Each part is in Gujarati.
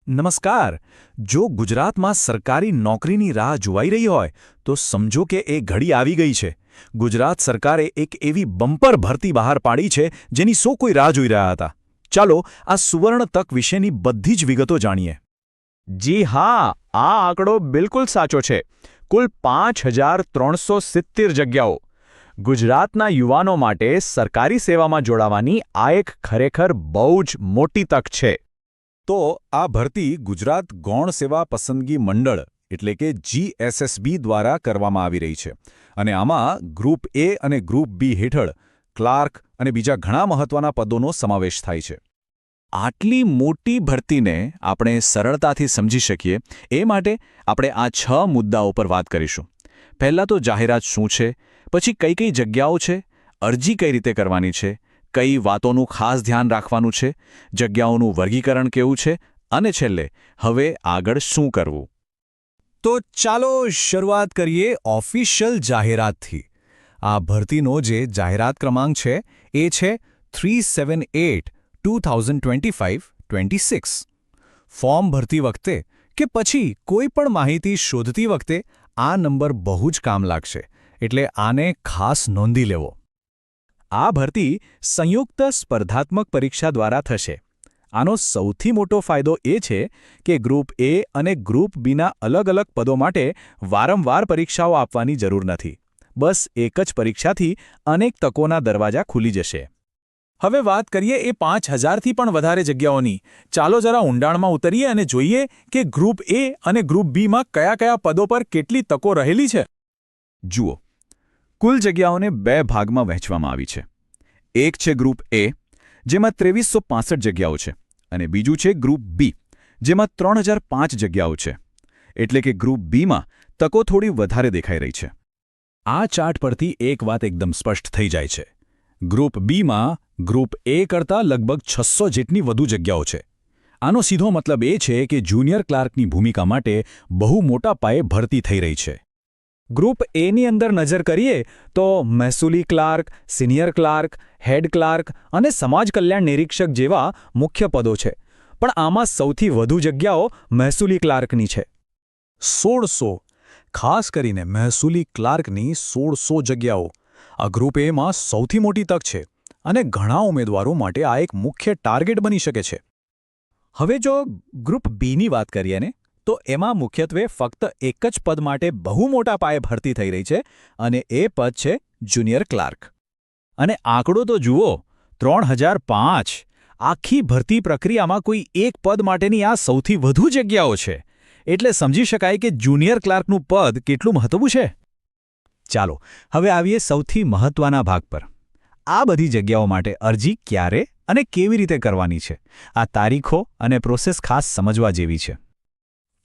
નમસ્કાર. જો ગુજરાતમાં સરકારી નોકરીની રાહ જોવાઈ રહી હોય તો સમજો કે એ ઘડી આવી ગઈ છે. ગુજરાત સરકારે એક એવી બમ્પર ભરતી બહાર પાડી છે જેની સૌ કોઈ રાહ જોઈ રહ્યા હતા. ચાલો આ સુવર્ણ તક વિશેની બધી જ વિગતો જાણીએ. જી હા, આ આંકડો બિલકુલ સાચો છે. કુલ 5,370 જગ્યાઓ. ગુજરાતના યુવાનો માટે સરકારી સેવામાં જોડાવાની આ એક ખરેખર બહુ જ મોટી તક છે. તો આ ભરતી ગુજરાત ગૌણ સેવા પસંદગી મંડળ એટલે કે GSSB દ્વારા કરવામાં આવી રહી છે. અને આમાં ગ્રુપ એ અને ગ્રુપ બી હેઠળ ક્લાર્ક અને બીજા ઘણા મહત્વના પદોનો સમાવેશ થાય છે. આટલી મોટી ભરતીને આપણે સરળતાથી સમજી શકીએ એ માટે આપણે આ 6 મુદ્દાઓ પર વાત કરીશું. પહેલાં તો જાહેરાત શું છે, પછી કઈ કઈ જગ્યાઓ છે, અરજી કઈ રીતે કરવાની છે, કઈ વાતોનું ખાસ ધ્યાન રાખવાનું છે, જગ્યાઓનું વર્ગીકરણ કેવું છે અને છેલ્લે હવે આગળ શું કરવું. તો ચાલો શરૂઆત કરીએ ઓફિશિયલ જાહેરાતથી. આ ભરતીનો જે જાહેરાત ક્રમાંક છે એ છે 378/2025-26. ફોર્મ ભરતી વખતે કે પછી કોઈ પણ માહિતી શોધતી વખતે આ નંબર બહુ જ કામ લાગશે, એટલે આને ખાસ નોંધી લેવો. આ ભરતી સંયુક્ત સ્પર્ધાત્મક પરીક્ષા દ્વારા થશે. આનો સૌથી મોટો ફાયદો એ છે કે ગ્રુપ એ અને ગ્રુપ બીના અલગ અલગ પદો માટે વારંવાર પરીક્ષાઓ આપવાની જરૂર નથી. બસ એક જ પરીક્ષાથી અનેક તકોના દરવાજા ખુલી જશે. હવે વાત કરીએ એ 5,000થી પણ વધારે જગ્યાઓની. ચાલો જરા ઊંડાણમાં ઉતરીએ અને જોઈએ કે ગ્રુપ એ અને ગ્રુપ બીમાં કયા કયા પદો પર કેટલી તકો રહેલી છે. જુઓ, કુલ જગ્યાઓને 2 ભાગમાં વહેંચવામાં આવી છે. એક છે ગ્રુપ એ, જેમાં 2365 જગ્યાઓ છે, અને બીજું છે ગ્રુપ બી, જેમાં 3005 જગ્યાઓ છે. એટલે કે ગ્રુપ બીમાં તકો થોડી વધારે દેખાઈ રહી છે. આ ચાર્ટ પરથી એક વાત એકદમ સ્પષ્ટ થઈ જાય છે. ગ્રુપ બીમાં ગ્રુપ એ કરતાં લગભગ 600 જેટલી વધુ જગ્યાઓ છે. આનો સીધો મતલબ એ છે કે જુનિયર ક્લાર્કની ભૂમિકા માટે બહુ મોટા પાયે ભરતી થઈ રહી છે. ગ્રુપ એની અંદર નજર કરીએ તો મહેસૂલી clerk, senior clerk, head clerk અને સમાજ કલ્યાણ નિરીક્ષક જેવા મુખ્ય પદો છે. પણ આમાં સૌથી વધુ જગ્યાઓ મહેસૂલી ક્લાર્કની છે. 1600. ખાસ કરીને મહેસૂલી ક્લાર્કની 1600 જગ્યાઓ. આ ગ્રુપ એમાં સૌથી મોટી તક છે અને ઘણા ઉમેદવારો માટે આ એક મુખ્ય ટાર્ગેટ બની શકે છે. હવે જો ગ્રુપ બીની વાત કરીએ ને, તો એમાં મુખ્યત્વે ફક્ત એક જ પદ માટે બહુ મોટા પાયે ભરતી થઈ રહી છે, અને એ પદ છે જુનિયર ક્લાર્ક. અને આંકડો તો જુઓ, 3005. આખી ભરતી પ્રક્રિયામાં કોઈ એક પદ માટેની આ સૌથી વધુ જગ્યાઓ છે. એટલે સમજી શકાય કે જુનિયર ક્લાર્કનું પદ કેટલું મહત્વનું છે. ચાલો હવે આવીએ સૌથી મહત્વના ભાગ પર. આ બધી જગ્યાઓ માટે અરજી ક્યારે અને કેવી રીતે કરવાની છે, આ તારીખો અને પ્રોસેસ ખાસ સમજવા જેવી છે.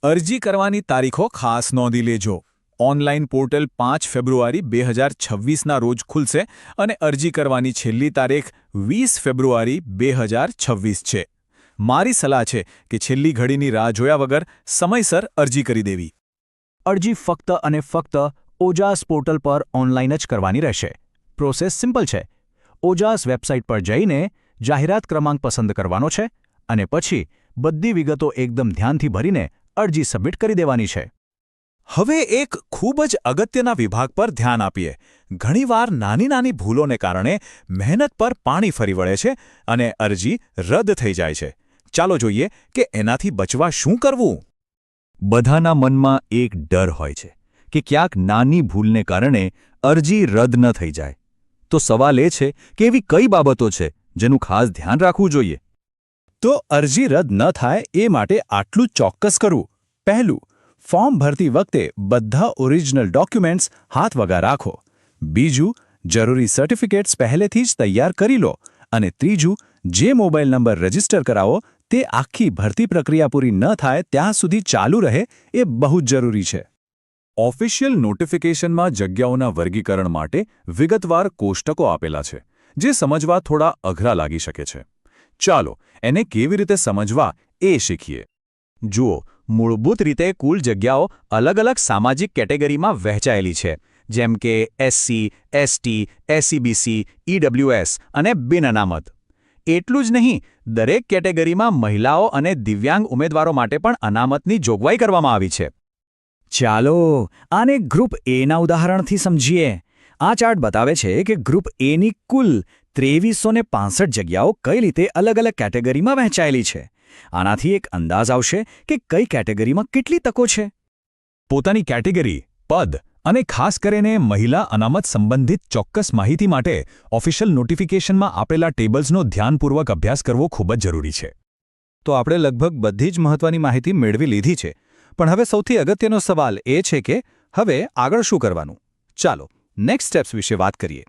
અરજી કરવાની તારીખો ખાસ નોંધી લેજો. ઓનલાઈન પોર્ટલ 5 ફેબ્રુઆરી 2026ના રોજ ખુલશે અને અરજી કરવાની છેલ્લી તારીખ 20 ફેબ્રુઆરી 2026 છે. મારી સલાહ છે કે છેલ્લી ઘડીની રાહ જોયા વગર સમયસર અરજી કરી દેવી. અરજી ફક્ત અને ફક્ત ઓજાસ પોર્ટલ પર ઓનલાઈન જ કરવાની રહેશે. પ્રોસેસ સિમ્પલ છે. ઓજાસ વેબસાઇટ પર જઈને જાહેરાત ક્રમાંક પસંદ કરવાનો છે અને પછી બધી વિગતો એકદમ ધ્યાનથી ભરીને અરજી સબમિટ કરી દેવાની છે. હવે એક ખૂબ જ અગત્યના વિભાગ પર ધ્યાન આપીએ. ઘણીવાર નાની નાની ભૂલોને કારણે મહેનત પર પાણી ફરી વળે છે અને અરજી રદ થઈ જાય છે. ચાલો જોઈએ કે એનાથી બચવા શું કરવું. બધાના મનમાં એક ડર હોય છે કે ક્યાંક નાની ભૂલને કારણે અરજી રદ ન થઈ જાય. તો સવાલ એ છે કે એવી કઈ બાબતો છે જેનું ખાસ ધ્યાન રાખવું જોઈએ. તો અરજી રદ ન થાય એ માટે આટલું ચોક્કસ કરવું. પહેલું, ફોર્મ ભરતી વખતે બધા ઓરિજિનલ ડોક્યુમેન્ટ્સ હાથવગા રાખો. બીજું, જરૂરી સર્ટિફિકેટ્સ પહેલેથી જ તૈયાર કરી લો. અને ત્રીજું, જે મોબાઈલ નંબર રજીસ્ટર કરાવો તે આખી ભરતી પ્રક્રિયા પૂરી ન થાય ત્યાં સુધી ચાલુ રહે એ બહુ જ જરૂરી છે. ઓફિશિયલ નોટિફિકેશનમાં જગ્યાઓના વર્ગીકરણ માટે વિગતવાર કોષ્ટકો આપેલા છે, જે સમજવા થોડા અઘરા લાગી શકે છે. ચાલો એને કેવી રીતે સમજવા એ શીખીએ. જુઓ, મૂળભૂત રીતે કુલ જગ્યાઓ અલગ અલગ સામાજિક કેટેગરીમાં વહેંચાયેલી છે, જેમ કે SC, ST, SEBC, EWS અને બિન અનામત. એટલું જ નહીં, દરેક કેટેગરીમાં મહિલાઓ અને દિવ્યાંગ ઉમેદવારો માટે પણ અનામતની જોગવાઈ કરવામાં આવી છે. ચાલો આને ગ્રુપ એના ઉદાહરણથી સમજીએ. આ ચાર્ટ બતાવે છે કે ગ્રુપ એની કુલ 2365 જગ્યાઓ કઈ રીતે અલગ અલગ કેટેગરીમાં વહેંચાયેલી છે. આનાથી એક અંદાજ આવશે કે કઈ કેટેગરીમાં કેટલી તકો છે. પોતાની કેટેગરી, પદ અને ખાસ કરીને મહિલા અનામત સંબંધિત ચોક્કસ માહિતી માટે ઓફિશિયલ નોટિફિકેશનમાં આપેલા ટેબલ્સનો ધ્યાનપૂર્વક અભ્યાસ કરવો ખૂબ જ જરૂરી છે. તો આપણે લગભગ બધી જ મહત્વની માહિતી મેળવી લીધી છે. પણ હવે સૌથી અગત્યનો સવાલ એ છે કે હવે આગળ શું કરવાનું? ચાલો નેક્સ્ટ સ્ટેપ્સ વિશે વાત કરીએ.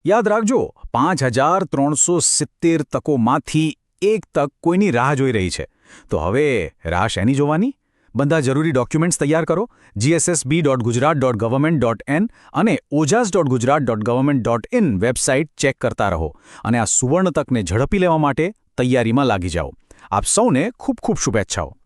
યાદ રાખજો, 5370 તકોમાંથી એક તક કોઈની રાહ જોઈ રહી છે. તો હવે રાહ શેની જોવાની? બધા જરૂરી ડોક્યુમેન્ટ્સ તૈયાર કરો. gssb.gujarat.government.in અને ojas.gujarat.government.in વેબસાઇટ ચેક કરતા રહો અને આ સુવર્ણ તકને ઝડપી લેવા માટે તૈયારીમાં લાગી જાઓ. આપ સૌને ખૂબ ખૂબ શુભેચ્છાઓ.